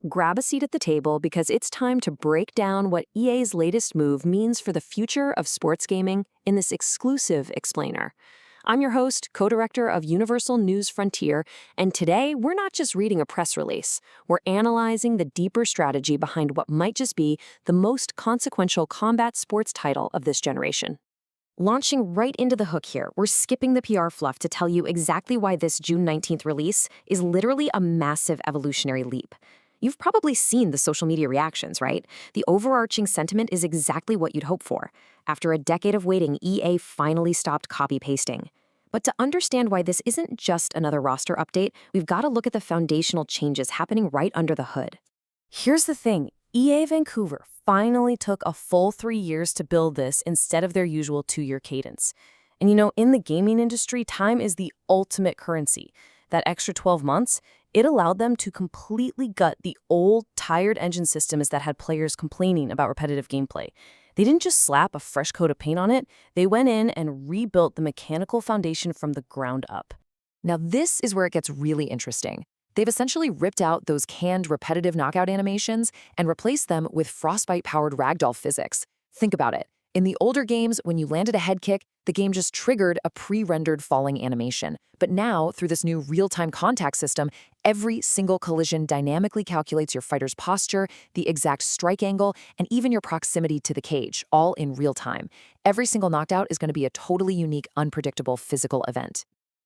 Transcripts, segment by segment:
grab a seat at the table because it's time to break down what EA's latest move means for the future of sports gaming in this exclusive explainer. I'm your host, co-director of Universal News Frontier, and today we're not just reading a press release. We're analyzing the deeper strategy behind what might just be the most consequential combat sports title of this generation. Launching right into the hook here, we're skipping the PR fluff to tell you exactly why this June 19th release is literally a massive evolutionary leap. You've probably seen the social media reactions, right? The overarching sentiment is exactly what you'd hope for. After a decade of waiting, EA finally stopped copy-pasting. But to understand why this isn't just another roster update, we've got to look at the foundational changes happening right under the hood. Here's the thing. EA Vancouver finally took a full 3 years to build this instead of their usual 2-year cadence. And in the gaming industry, time is the ultimate currency. That extra 12 months, it allowed them to completely gut the old, tired engine systems that had players complaining about repetitive gameplay. They didn't just slap a fresh coat of paint on it, they went in and rebuilt the mechanical foundation from the ground up. Now this is where it gets really interesting. They've essentially ripped out those canned repetitive knockout animations and replaced them with frostbite-powered ragdoll physics. Think about it. In the older games, when you landed a head kick, the game just triggered a pre-rendered falling animation. But now, through this new real-time contact system, every single collision dynamically calculates your fighter's posture, the exact strike angle, and even your proximity to the cage, all in real time. Every single knockout is going to be a totally unique, unpredictable physical event.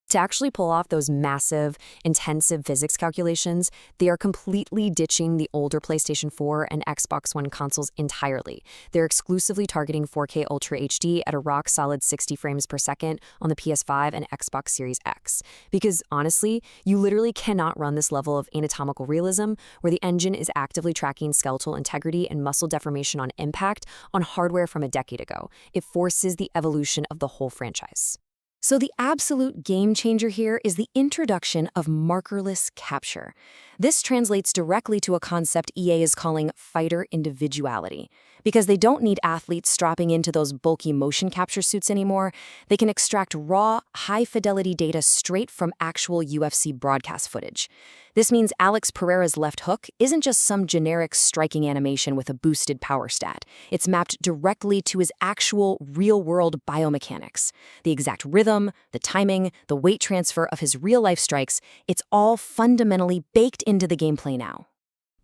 To actually pull off those massive, intensive physics calculations, they are completely ditching the older PlayStation 4 and Xbox One consoles entirely. They're exclusively targeting 4K Ultra HD at a rock-solid 60 frames per second on the PS5 and Xbox Series X. Because, honestly, you literally cannot run this level of anatomical realism where the engine is actively tracking skeletal integrity and muscle deformation on impact on hardware from a decade ago. It forces the evolution of the whole franchise. So the absolute game changer here is the introduction of markerless capture. This translates directly to a concept EA is calling fighter individuality. Because they don't need athletes strapping into those bulky motion capture suits anymore, they can extract raw, high-fidelity data straight from actual UFC broadcast footage. This means Alex Pereira's left hook isn't just some generic striking animation with a boosted power stat. It's mapped directly to his actual real-world biomechanics. The exact rhythm, the timing, the weight transfer of his real-life strikes, it's all fundamentally baked into the gameplay now.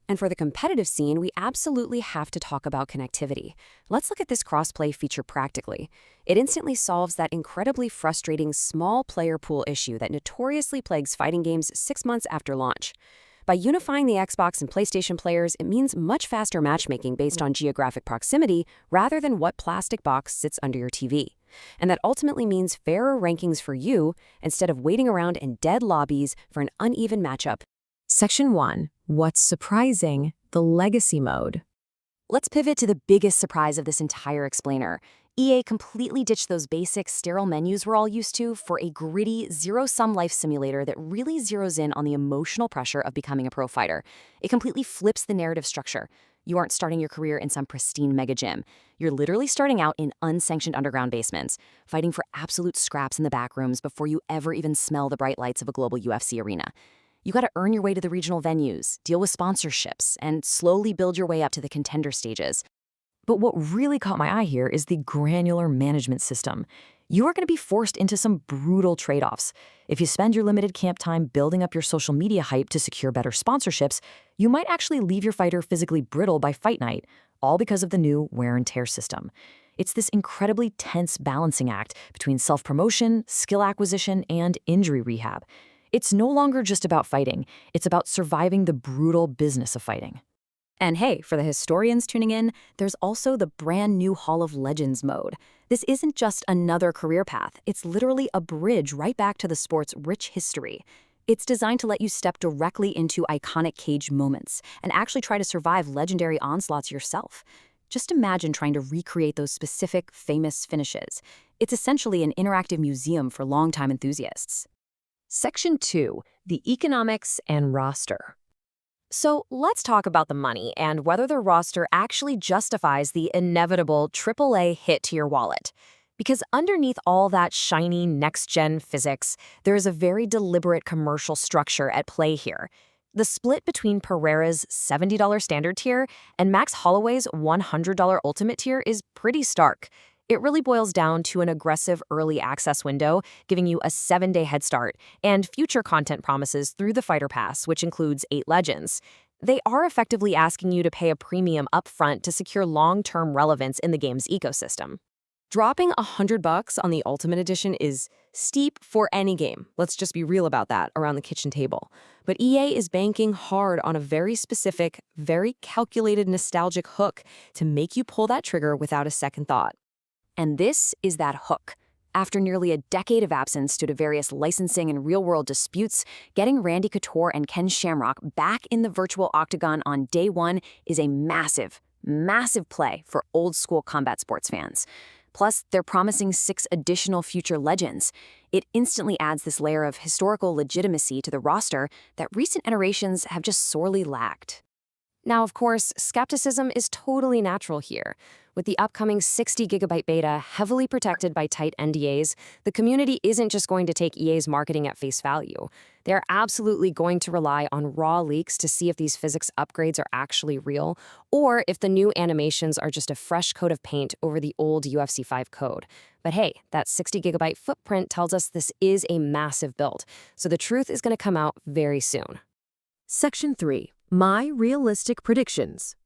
And for the competitive scene, we absolutely have to talk about connectivity. Let's look at this crossplay feature practically. It instantly solves that incredibly frustrating small player pool issue that notoriously plagues fighting games 6 months after launch. By unifying the Xbox and PlayStation players, it means much faster matchmaking based on geographic proximity rather than what plastic box sits under your TV. And that ultimately means fairer rankings for you instead of waiting around in dead lobbies for an uneven matchup. Section 1. What's surprising? The legacy mode. Let's pivot to the biggest surprise of this entire explainer. EA completely ditched those basic, sterile menus we're all used to for a gritty, zero-sum life simulator that really zeroes in on the emotional pressure of becoming a pro fighter. It completely flips the narrative structure. You aren't starting your career in some pristine mega gym. You're literally starting out in unsanctioned underground basements, fighting for absolute scraps in the back rooms before you ever even smell the bright lights of a global UFC arena. You got to earn your way to the regional venues, deal with sponsorships, and slowly build your way up to the contender stages. But what really caught my eye here is the granular management system. You are going to be forced into some brutal trade-offs. If you spend your limited camp time building up your social media hype to secure better sponsorships, you might actually leave your fighter physically brittle by fight night, all because of the new wear and tear system. It's this incredibly tense balancing act between self-promotion, skill acquisition, and injury rehab. It's no longer just about fighting. It's about surviving the brutal business of fighting. And hey, for the historians tuning in, there's also the brand new Hall of Legends mode. This isn't just another career path. It's literally a bridge right back to the sport's rich history. It's designed to let you step directly into iconic cage moments and actually try to survive legendary onslaughts yourself. Just imagine trying to recreate those specific, famous finishes. It's essentially an interactive museum for longtime enthusiasts. Section 2. The economics and roster. So let's talk about the money and whether the roster actually justifies the inevitable AAA hit to your wallet. Because underneath all that shiny next-gen physics, there is a very deliberate commercial structure at play here. The split between Pereira's $70 standard tier and Max Holloway's $100 ultimate tier is pretty stark. It really boils down to an aggressive early access window, giving you a 7-day head start, and future content promises through the Fighter Pass, which includes 8 legends. They are effectively asking you to pay a premium upfront to secure long-term relevance in the game's ecosystem. Dropping $100 on the Ultimate Edition is steep for any game. Let's just be real about that around the kitchen table. But EA is banking hard on a very specific, very calculated nostalgic hook to make you pull that trigger without a second thought. And this is that hook. After nearly a decade of absence due to various licensing and real-world disputes, getting Randy Couture and Ken Shamrock back in the virtual octagon on day one is a massive, massive play for old-school combat sports fans. Plus, they're promising 6 additional future legends. It instantly adds this layer of historical legitimacy to the roster that recent iterations have just sorely lacked. Now, of course, skepticism is totally natural here. With the upcoming 60GB beta heavily protected by tight NDAs, the community isn't just going to take EA's marketing at face value. They're absolutely going to rely on raw leaks to see if these physics upgrades are actually real, or if the new animations are just a fresh coat of paint over the old UFC 5 code. But hey, that 60GB footprint tells us this is a massive build, so the truth is going to come out very soon. Section 3. My realistic predictions.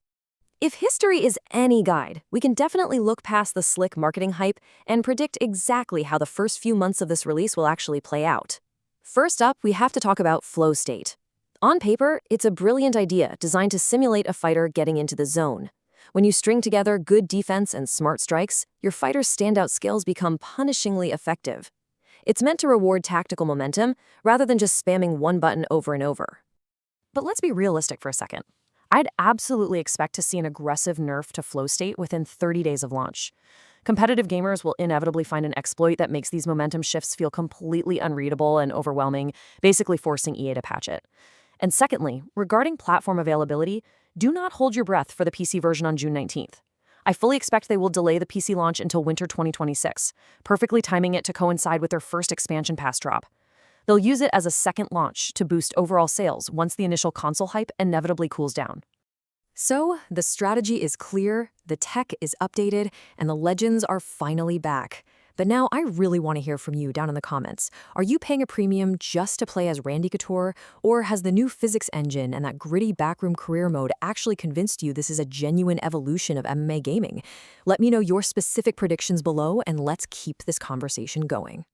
If history is any guide, we can definitely look past the slick marketing hype and predict exactly how the first few months of this release will actually play out. First up, we have to talk about flow state. On paper, it's a brilliant idea designed to simulate a fighter getting into the zone. When you string together good defense and smart strikes, your fighter's standout skills become punishingly effective. It's meant to reward tactical momentum rather than just spamming one button over and over. But let's be realistic for a second. I'd absolutely expect to see an aggressive nerf to flow state within 30 days of launch. Competitive gamers will inevitably find an exploit that makes these momentum shifts feel completely unreadable and overwhelming, basically forcing EA to patch it. And secondly, regarding platform availability, do not hold your breath for the PC version on June 19th. I fully expect they will delay the PC launch until winter 2026, perfectly timing it to coincide with their first expansion pass drop. They'll use it as a second launch to boost overall sales once the initial console hype inevitably cools down. So, the strategy is clear, the tech is updated, and the legends are finally back. But now I really want to hear from you down in the comments. Are you paying a premium just to play as Randy Couture, or has the new physics engine and that gritty backroom career mode actually convinced you this is a genuine evolution of MMA gaming? Let me know your specific predictions below, and let's keep this conversation going.